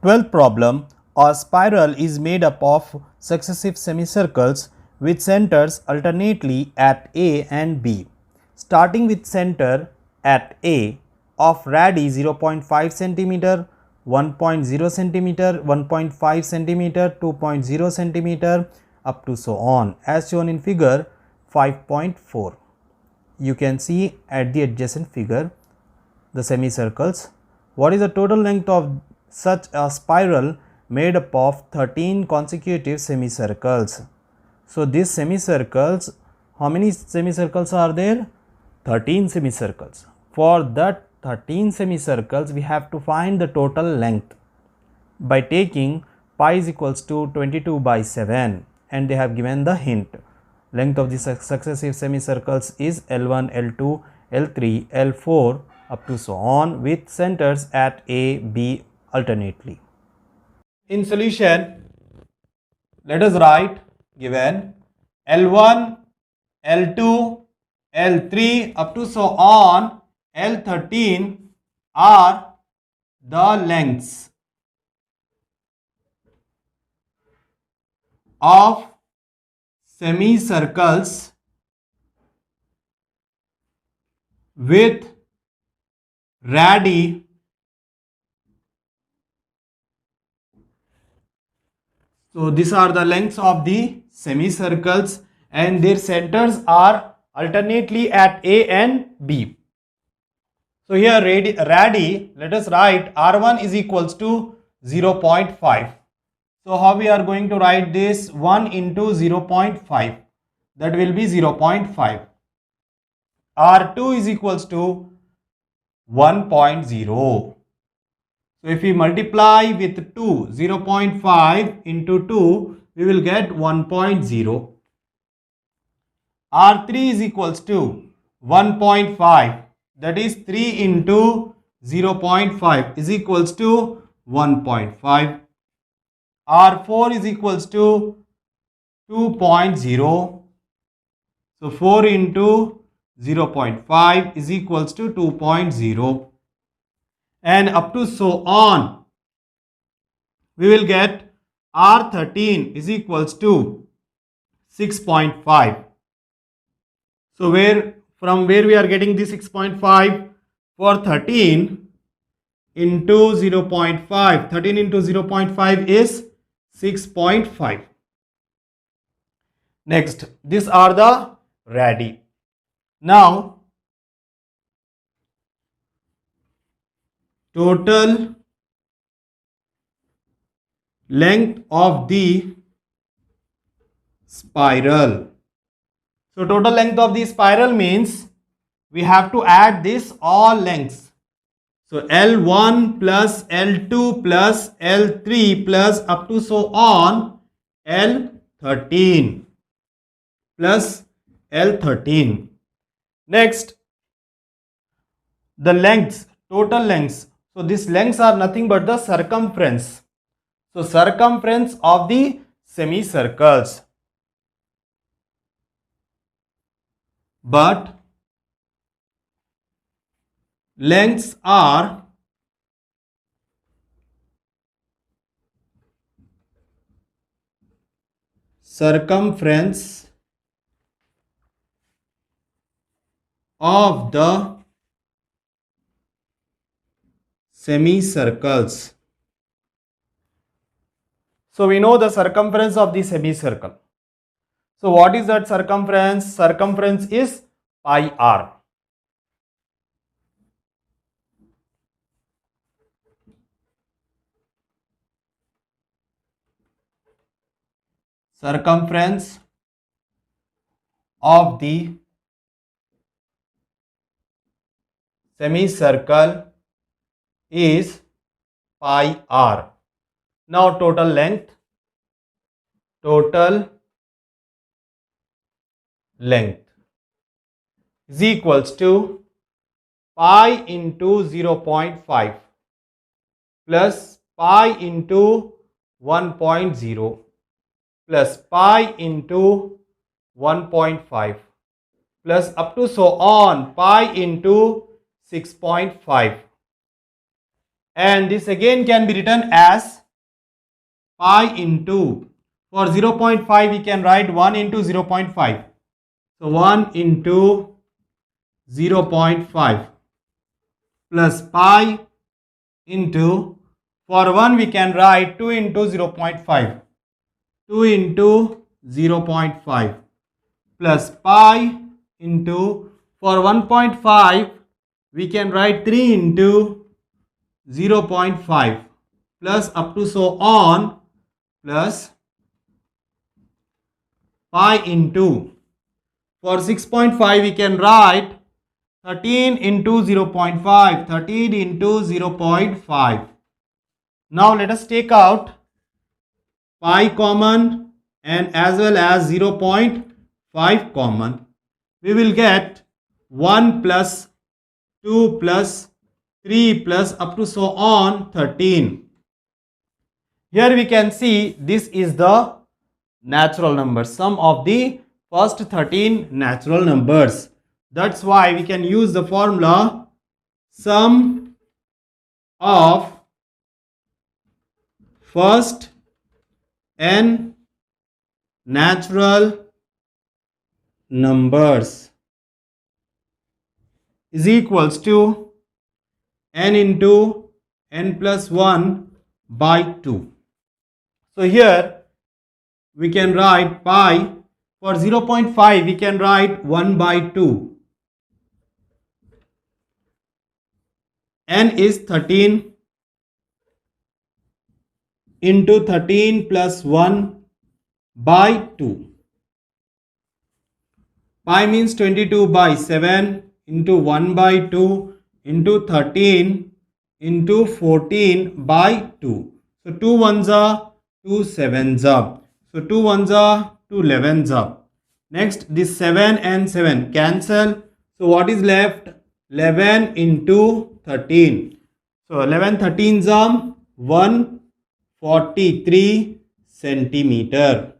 12th problem. A spiral is made up of successive semicircles with centers alternately at A and B. Starting with center at A of radii 0.5 cm, 1.0 cm, 1.5 cm, 2.0 cm up to so on, as shown in figure 5.4. You can see at the adjacent figure the semicircles. What is the total length of such a spiral made up of 13 consecutive semicircles? So these semicircles, how many semicircles are there? 13 semicircles. For that 13 semicircles, we have to find the total length by taking pi is equals to 22 by 7, and they have given the hint. Length of the successive semicircles is L1, L2, L3, L4 up to so on, with centers at A, B alternately. In solution, let us write given L1, L2, L3 up to so on L13 are the lengths of semicircles with radii So these are the lengths of the semicircles and their centers are alternately at A and B. So here radii, let us write R1 is equals to 0.5. So how we are going to write this? 1 into 0.5, that will be 0.5. R2 is equals to 1.0. So if we multiply with 2, 0.5 into 2, we will get 1.0. R3 is equals to 1.5, that is 3 into 0.5 is equals to 1.5. R4 is equals to 2.0. So 4 into 0.5 is equals to 2.0. And up to so on, we will get R13 is equals to 6.5. So from where we are getting the 6.5? For 13 into 0.5, 13 into 0.5 is 6.5. Next, these are the radii. Now, total length of the spiral. So total length of the spiral means we have to add this all lengths. So L1 plus L2 plus L3 plus up to so on L13 plus L13. Next, the lengths, total lengths. So these lengths are nothing but the circumference. So circumference of the semicircles. But lengths are circumference of the semicircles. So we know the circumference of the semicircle. So what is that circumference? Circumference is pi r. Circumference of the semicircle is pi r. Now total length is equals to pi into 0.5 plus pi into 1.0 plus pi into 1.5 plus up to so on pi into 6.5. And this again can be written as pi into, for 0.5 we can write 1 into 0.5. So 1 into 0.5 plus pi into, for 1 we can write 2 into 0.5. 2 into 0.5 plus pi into, for 1.5 we can write 3 into 0.5 plus up to so on, plus pi into, for 6.5 we can write 13 into 0.5, 13 into 0.5. Now let us take out pi common and as well as 0.5 common. We will get 1 plus 2 plus 3 plus up to so on 13. Here we can see this is the natural number, sum of the first 13 natural numbers. That's why we can use the formula sum of first n natural numbers is equals to n into n plus 1 by 2. So here we can write pi, for 0.5 we can write 1 by 2. N is 13 into 13 plus 1 by 2. Pi means 22 by 7 into 1 by 2 into 13 into 14 by 2. So 2 ones are 2 sevens up. So 2 ones are 2 elevens up. Next, this 7 and 7 cancel. So what is left? 11 into 13. So 11 13s are 143 centimeter.